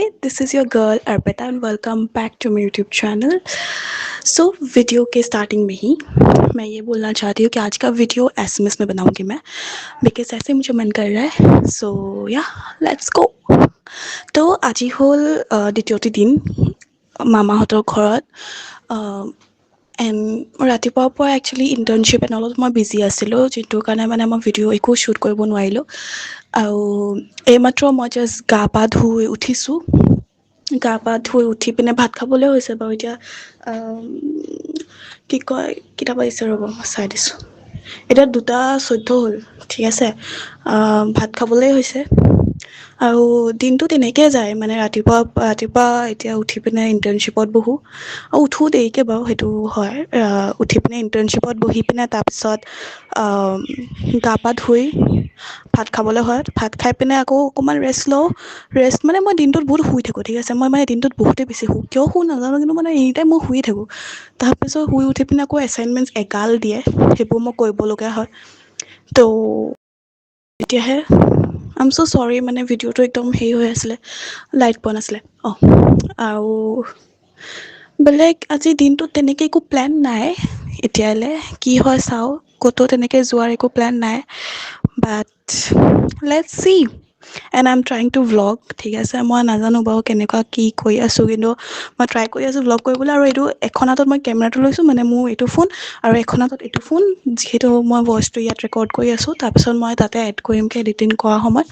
Hi, this is your girl Arpita and welcome back to my YouTube channel. Video K starting में ही मैं ये बोलना चाहती हूँ कि आज का वीडियो एसएमएस में बनाऊँगी मैं बिकॉज ऐसे मुझे मन कर रहा है या लेट्स गो तो আজি হ'ল দ্বিতীয়টি দিন মামাহঁতৰ ঘৰত এণ্ড ৰাতিপুৱাৰ পৰা একচুৱেলি ইণ্টাৰ্ণশ্বিপ এণ্ড অলপ মই বিজি আছিলোঁ যিটোৰ কাৰণে মানে মই ভিডিঅ' একো শ্বুট কৰিব নোৱাৰিলোঁ আৰু এইমাত্ৰ মই জাষ্ট গা পা ধুই উঠিছোঁ গা পা ধুই উঠি পিনে ভাত খাবলৈ হৈছে বাৰু এতিয়া কি কয় কেইটা বাজিছে ৰ'ব মই চাই দিছোঁ এতিয়া 2:14 হ'ল ঠিক আছে ভাত খাবলৈ হৈছে আৰু দিনটো তেনেকৈ যায় মানে ৰাতিপুৱা এতিয়া উঠি পিনে ইণ্টাৰ্ণশ্বিপত বহোঁ আৰু উঠোঁ দেৰিকৈ বাৰু সেইটো হয় উঠি পিনে ইণ্টাৰ্ণশ্বিপত বহি পিনে তাৰপিছত গা পা ধুই ভাত খাবলৈ হয় ভাত খাই পিনে আকৌ অকণমান ৰেষ্ট মানে মই দিনটোত বহুত শুই থাকোঁ ঠিক আছে মই মানে দিনটোত বহুতেই বেছি শুওঁ কিয় শুওঁ নাজানো কিন্তু মানে এনি টাইম মই শুই থাকোঁ তাৰপিছত শুই উঠি পিনে আকৌ এছাইনমেণ্টছ এগাল দিয়ে সেইবোৰ মই কৰিবলগীয়া হয় তো এতিয়াহে আই এম ছ' চৰি মানে ভিডিঅ'টো একদম হেৰি হৈ আছিলে লাইট পোৱা নাছিলে আৰু বেলেগ আজি দিনটোত তেনেকৈ একো প্লেন নাই এতিয়ালৈ কি হয় চাওঁ ক'তো তেনেকৈ যোৱাৰ একো প্লেন নাই but let's see and I am trying to vlog ঠিক আছে মই নাজানো বাৰু কেনেকুৱা কি কৰি আছোঁ কিন্তু মই ট্ৰাই কৰি আছোঁ ভ্লগ কৰিবলৈ আৰু এইটো এখন হাতত মই কেমেৰাটো লৈছোঁ মানে মোৰ এইটো ফোন আৰু এখন হাতত এইটো ফোন যিহেতু মই ভইচটো ইয়াত ৰেকৰ্ড কৰি আছোঁ তাৰপিছত মই তাতে এড কৰিমকৈ এডিটিং কৰা সময়ত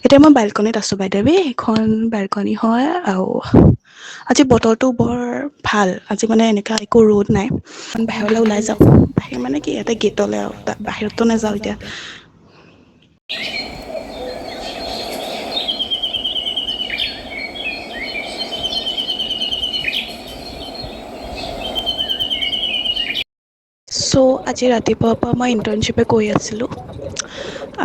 এতিয়া মই বাল্কনিত আছোঁ বাইদেউ এইখন বাল্কনি হয় আৰু আজি বতৰটো বৰ ভাল আজি মানে এনেকুৱা একো ৰ'দ নাই বাহিৰলৈ ওলাই যাওঁ বাহিৰ মানে কি ইয়াতে গেটলৈ আৰু বাহিৰতো নাযাওঁ এতিয়া আজি ৰাতিপুৱাৰ পৰা মই ইণ্টাৰ্ণশ্বিপে কৰি আছিলোঁ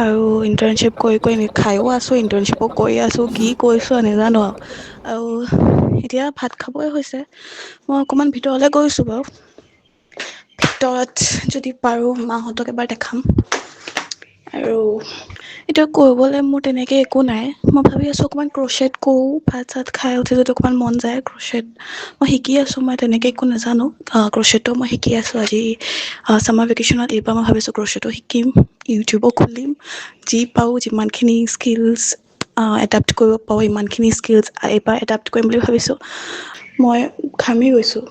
আৰু ইণ্টাৰ্ণশ্বিপ কৰি খায়ো আছোঁ ইণ্টাৰ্ণশ্বিপো কৰি আছোঁ কি কৰিছোঁ নাজানো আৰু এতিয়া ভাত খাবই হৈছে মই অকণমান ভিতৰলৈ গৈছোঁ বাৰু ভিতৰত যদি পাৰোঁ মাহঁতক এবাৰ দেখাম আৰু এতিয়া কৰিবলৈ মোৰ তেনেকৈ একো নাই মই ভাবি আছোঁ অকণমান ক্ৰ'ছেট কৰোঁ ভাত চাত খাই উঠি যদি অকণমান মন যায় ক্ৰ'ছেট মই শিকি আছোঁ মই তেনেকৈ একো নাজানো ক্ৰ'ছেটো মই শিকি আছোঁ আজি ছামাৰ ভেকেশ্যনত এইবাৰ মই ভাবিছোঁ ক্ৰ'ছেটো শিকিম ইউটিউবো খুলিম যি পাৰোঁ যিমানখিনি স্কিলছ এডাপ্ট কৰিব পাৰোঁ ইমানখিনি স্কিলছ এইবাৰ এডাপ্ট কৰিম বুলি ভাবিছোঁ মই ঘামি গৈছোঁ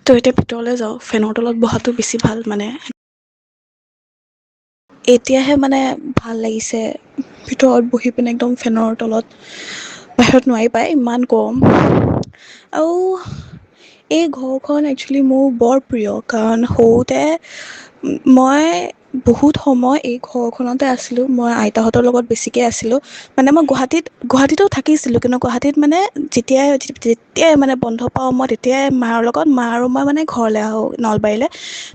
তো এতিয়া ভিতৰলৈ যাওঁ ফেনৰ তলত বহাটো বেছি ভাল মানে এতিয়াহে মানে ভাল লাগিছে ভিতৰত বহি পিনে একদম ফেনৰ তলত বাহিৰত নোৱাৰি পায় ইমান গৰম আৰু এই ঘৰখন একচুৱেলি মোৰ বৰ প্ৰিয় কাৰণ সৰুতে মই বহুত সময় এই ঘৰখনতে আছিলোঁ মই আইতাহঁতৰ লগত বেছিকৈ আছিলোঁ মানে মই গুৱাহাটীতো থাকিছিলোঁ কিন্তু গুৱাহাটীত মানে যেতিয়াই মানে বন্ধ পাওঁ মই তেতিয়াই মাৰ লগত মা আৰু মই মানে ঘৰলৈ আহোঁ নলবাৰীলৈ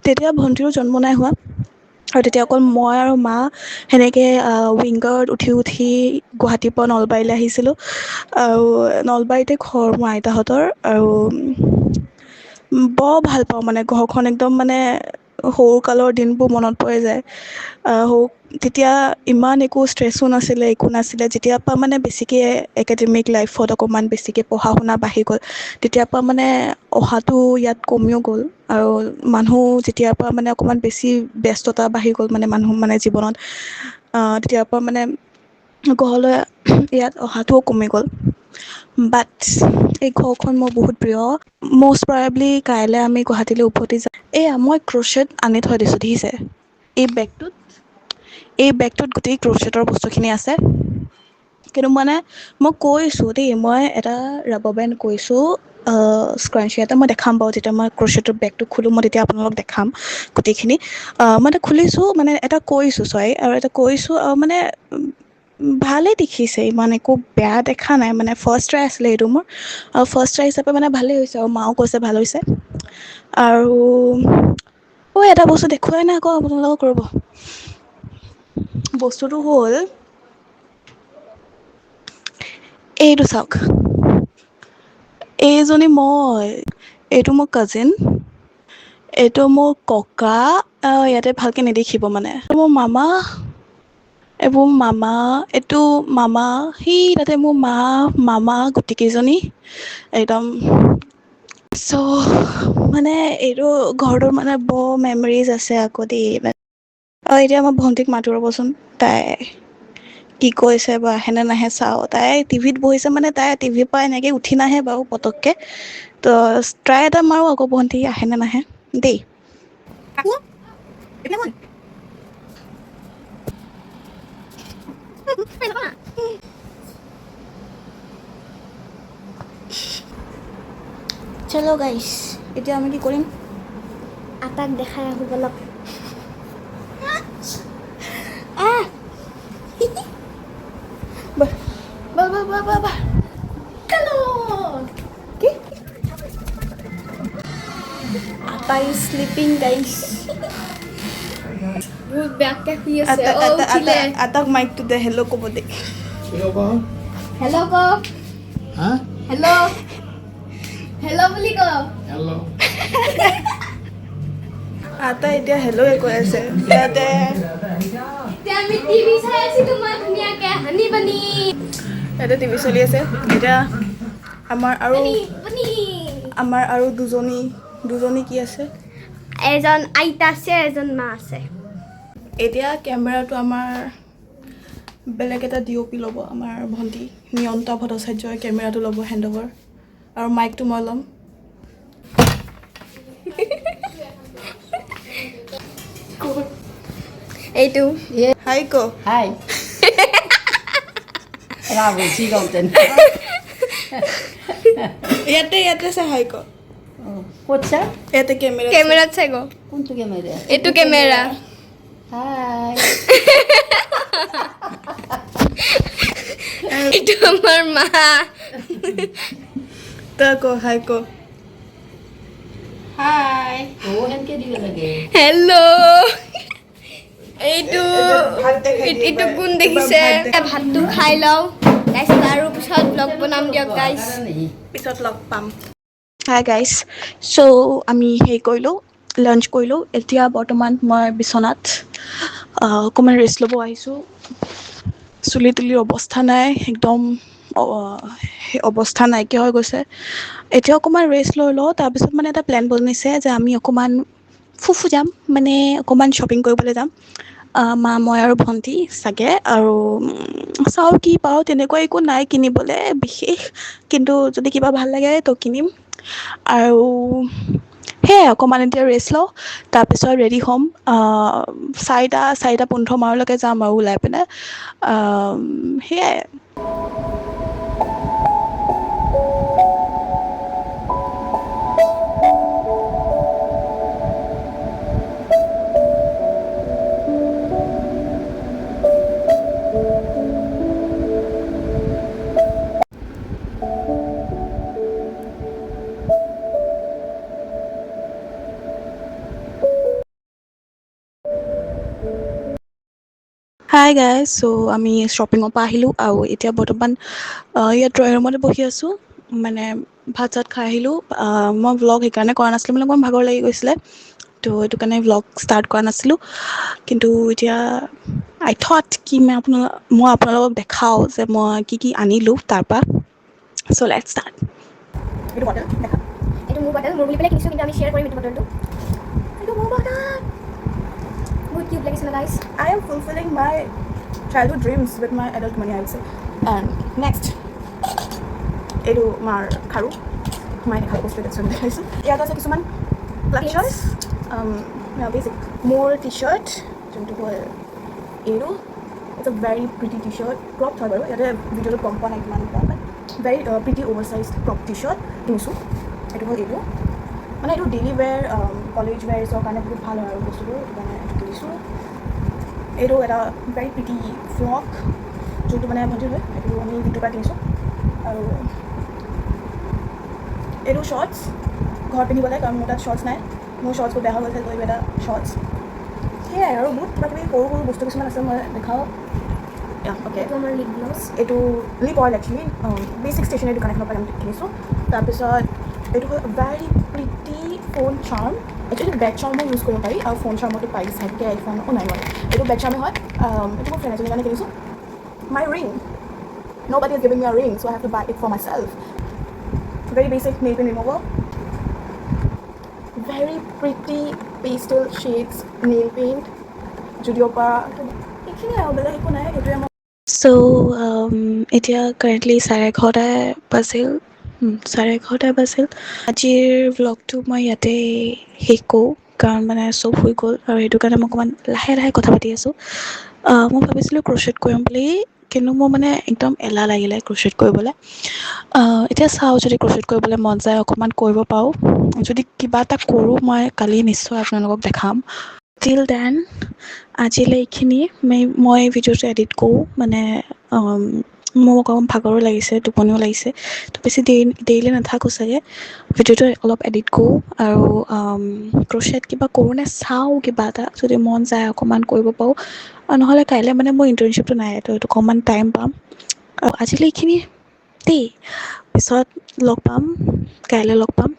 তেতিয়া ভণ্টীৰো জন্ম নাই হোৱা আৰু তেতিয়া অকল মই আৰু মা সেনেকৈ উইংগাৰত উঠি গুৱাহাটীৰ পৰা নলবাৰীলৈ আহিছিলোঁ আৰু নলবাৰীতে ঘৰ মোৰ আইতাহঁতৰ আৰু বৰ ভাল পাওঁ মানে ঘৰখন একদম মানে সৰুকালৰ দিনবোৰ মনত পৰি যায় তেতিয়া ইমান একো ষ্ট্ৰেছো নাছিলে একো নাছিলে যেতিয়াৰ পৰা মানে বেছিকৈ একাডেমিক লাইফত অকণমান বেছিকৈ পঢ়া শুনা বাঢ়ি গ'ল তেতিয়াৰ পৰা মানে অহাটো ইয়াত কমিও গ'ল আৰু মানুহ যেতিয়াৰ পৰা মানে অকণমান বেছি ব্যস্ততা বাঢ়ি গ'ল মানে মানুহ মানে জীৱনত তেতিয়াৰ পৰা মানে ঘৰলৈ ইয়াত অহাটোও কমি গ'ল বাট এই ঘৰখন মোৰ বহুত প্ৰিয় মষ্ট প্ৰবেবলি কাইলৈ আমি গুৱাহাটীলৈ উভতি যাম এয়া মই ক্ৰ'ছেট আনি থৈ দিছোঁ দেখিছে এই বেগটোত গোটেই ক্ৰ'ছেটৰ বস্তুখিনি আছে কিন্তু মানে মই কৈছোঁ দেই মই এটা ৰাবাৰ বেণ্ড কৈছোঁ স্ক্ৰাঞ্চি এটা মই দেখাম বাৰু যেতিয়া মই ক্ৰ'ছেটৰ বেগটো খোলোঁ মই তেতিয়া আপোনালোকক দেখাম গোটেইখিনি মই এটা খুলিছোঁ মানে এটা কৰিছোঁ আৰু এটা কৰিছোঁ আৰু মানে ভালেই দেখিছে ইমান একো বেয়া দেখা নাই মানে ফাৰ্ষ্ট ট্ৰাই আছিলে এইটো মোৰ ফাৰ্ষ্ট ট্ৰাই হিচাপে মানে ভালেই হৈছে আৰু মাও কৈছে ভাল হৈছে আৰু এটা বস্তু দেখুৱাই নাই আকৌ আপোনালোকক ৰ'ব বস্তুটো হ'ল এইটো চাওক এইজনী মই এইটো মোৰ কাজিন এইটো মোৰ ককা ইয়াতে ভালকৈ নেদেখিব মানে মোৰ মামা এইবোৰ মামা, এইটো মামা, সেই তাতে মোৰ মা মামা গোটেইকেইজনী একদম। চ' মানে এইটো ঘৰটোৰ মানে বৰ মেমৰিজ আছে আকৌ দেই। এতিয়া মই ভণ্টিক মাতো ৰ'বচোন, তাই কি কৈছে বা আহেনে নাহে চাওঁ। তাই টিভিত বহিছে মানে তাই টিভিৰ পৰা এনেকৈ উঠি নাহে বাৰু পটককৈ। তো ট্ৰাই এটা মাৰোঁ আকৌ ভণ্টি আহেনে নাহে দেই। চলো গাইছ, এতিয়া আমি কি কৰিম? আটাক দেখাই আহোঁ বলক। কি? আটা ইজ স্লিপিং গাইছ। বহুত বেয়াকে শুই আছে। উঠিলে। আটাক মাইকটো দে, হেল্ল' ক'ব দে। হেল্ল' ক। হেল্ল' হেল্ল' বুলি ক। আটা এতিয়া হেল্ল'য়ে কৈ আছে ইয়াতে। এতিয়া আমি টিভি চাই আছো তোমাৰ ধুনীয়াকে হানি বানি। ইয়াতে টিভি চলি আছে। এতিয়া আমাৰ আৰু দুজনী কি আছে? এজন আইতা আছে, এজন মা আছে। এতিয়া কেমেৰাটো আমাৰ বেলেগ এটা DOP ল'ব। আমাৰ ভণ্টি নিয়ন্তা ভট্টাচাৰ্যই কেমেৰাটো ল'ব হেণ্ডঅভাৰ, আৰু মাইকটো মই ল'ম। এইটো হাই ক। Hai. Bravo, sigauten. ইয়াতে চা, হাই ক। Kutsa? ইয়াতে কেমেৰা কেমেৰাত চাই গ। Kuntu kamera. এইটো কেমেৰা। Hai. এইটো আমাৰ মা। তই ক, হাই ক। Hai. Oh, henke dia lagi. Hello'. এইটো এইটো কোন দেখিছে? ভাতটো খাই লওঁ গাইছ, আৰু পিছত ব্লগ বনাম দিয়ক গাইছ। পিছত লগ পাম। হাই গাইছ, চ' আমি হেৰি কৰিলোঁ, লাঞ্চ কৰিলোঁ। এতিয়া বৰ্তমান মই বিচনাত অকণমান ৰেষ্ট ল'ব আহিছোঁ। চুলি তুলিৰ অৱস্থা নাই, একদম সেই অৱস্থা নাইকিয়া হৈ গৈছে। এতিয়া অকণমান ৰেষ্ট লৈ লওঁ। তাৰপিছত মানে এটা প্লেন বনিছে যে আমি অকণমান ফুফু যাম, মানে অকণমান শ্বপিং কৰিবলৈ যাম। মা, মই আৰু ভণ্টি চাগে। আৰু চাওঁ কি পাওঁ, তেনেকুৱা একো নাই কিনিবলৈ বিশেষ, কিন্তু যদি কিবা ভাল লাগে তো কিনিম। আৰু সেয়াই, অকণমান এতিয়া ৰেষ্ট লওঁ। তাৰপিছত ৰেডি হ'ম। 4:15 মানলৈকে যাম আৰু ওলাই পিনে। সেয়াই। হাই গাইজ, চ' আমি শ্বপিঙৰ পৰা আহিলোঁ আৰু এতিয়া বৰ্তমান ইয়াত ড্ৰয়িং ৰুমতে বহি আছোঁ। মানে ভাত চাত খাই আহিলোঁ। মই ভ্লগ সেইকাৰণে কৰা নাছিলোঁ, মানে অকণমান ভাগৰ লাগি গৈছিলে, তো সেইটো কাৰণে ভ্লগ ষ্টাৰ্ট কৰা নাছিলোঁ। কিন্তু এতিয়া আই থট কি মই আপোনালোকক দেখাওঁ যে মই কি আনিলোঁ তাৰপৰা। চ' লেটছ ষ্টাৰ্ট। এইটো বটল দেখা। এইটো মোৰ বটল, মোৰ বুলি পেলাই কিনিছোঁ, কিন্তু আমি শ্বেয়াৰ কৰিম এইটো বটলটো। এইটো মোৰ বটল। বহুত কিউট লাগিছে ন গাইছ। I am fulfilling my childhood dreams with my adult money, I would say. And next, এইটো আমাৰ খাৰু মায়ে দেখা বস্তু এটা দেখাইছোঁ। ইয়াত আছে কিছুমান ক্লাটচাৰ্ছ, বেছিক মোৰ টি চাৰ্ট, যোনটো হ'ল এইটো। It's a very pretty T shirt, crop হয় বাৰু, ইয়াতে ভিডিঅ'টোত গম পোৱা নাই কিমান এটা, but very pretty over size crop T shirt কিনিছোঁ। এইটো হ'ল এইটো, মানে এইটো ডেইলি ৱেৰ, কলেজ ৱেৰ্ছৰ কাৰণে বহুত ভাল হয় আৰু বস্তুটো, সেইটো কাৰণে এইটো কিনিছোঁ। এইটো এটা ভেৰি প্ৰিটি ফ্ৰক, যোনটো মানে ভণ্টিৰ হয়, এইটো আমি ভিডিঅ'ৰ পৰা কিনিছোঁ। আৰু এইটো শ্বৰ্টছ, ঘৰত পিন্ধিবলৈ, কাৰণ মোৰ তাত শ্বৰ্টছ নাই, মোৰ শ্বৰ্টছবোৰ বেয়া হৈ গৈছে, তো এইটো এটা শ্বৰ্টছ। সেয়াই আৰু বহুত কিবা কিবি সৰু সৰু বস্তু কিছুমান আছে, মই দেখাওঁ। অ'কে, এইটো আমাৰ লিপ গ্লছ। এইটো lip oil actually, basic stationery দোকান এখনৰ পৰা আমি কিনিছোঁ। তাৰপিছত এইটো হ'ল very pretty phone charm, actually bag চাৰ্মৰ ইউজ কৰিব পাৰি আৰু ফোন চাৰ্মৰটো পাৰি চাইডকৈ আইফোন নাই মই এইটো বেক চাৰ্মে হয় এইটো মোৰ ফ্ৰেণ্ড এজনীৰ কাৰণে কিনিছোঁ মাই ring nobody is giving me a ring so I have to buy it for myself very basic nail paint remover very pretty pastel shades nail paint জুডিঅ'ৰ পৰা এইখিনিয়ে আৰু বেলেগ একো নাই এইটোৱে মই চ' এতিয়া কাৰেণ্টলি 11:30 বাজিল আজিৰ ভ্লগটো মই ইয়াতে শেষ কৰোঁ কাৰণ মানে চব হৈ গ'ল আৰু সেইটো কাৰণে মই অকণমান লাহে লাহে কথা পাতি আছোঁ মই ভাবিছিলোঁ ক্ৰ'চেট কৰিম বুলি কিন্তু মোৰ মানে একদম এলাহ লাগিলে ক্ৰ'চেট কৰিবলৈ এতিয়া চাওঁ যদি ক্ৰ'চেট কৰিবলৈ মন যায় অকণমান কৰিব পাৰোঁ যদি কিবা এটা কৰোঁ মই কালি নিশ্চয় আপোনালোকক দেখাম টিল দেন আজিলৈ এইখিনি মই ভিডিঅ'টো এডিট কৰোঁ মানে মোৰ অকণমান ভাগৰো লাগিছে টোপনিও লাগিছে তো বেছি দেৰিলৈ নাথাকোঁ চাগে ভিডিঅ'টো অলপ এডিট কৰোঁ আৰু ক্ৰ'চেট কিবা কৰোঁ নে চাওঁ কিবা এটা যদি মন যায় অকণমান কৰিব পাৰোঁ নহ'লে কাইলৈ মানে মোৰ ইণ্টাৰ্ণশ্বিপটো নাই তো এইটো অকণমান টাইম পাম আৰু আজিলৈ এইখিনি দেই পিছত লগ পাম কাইলৈ লগ পাম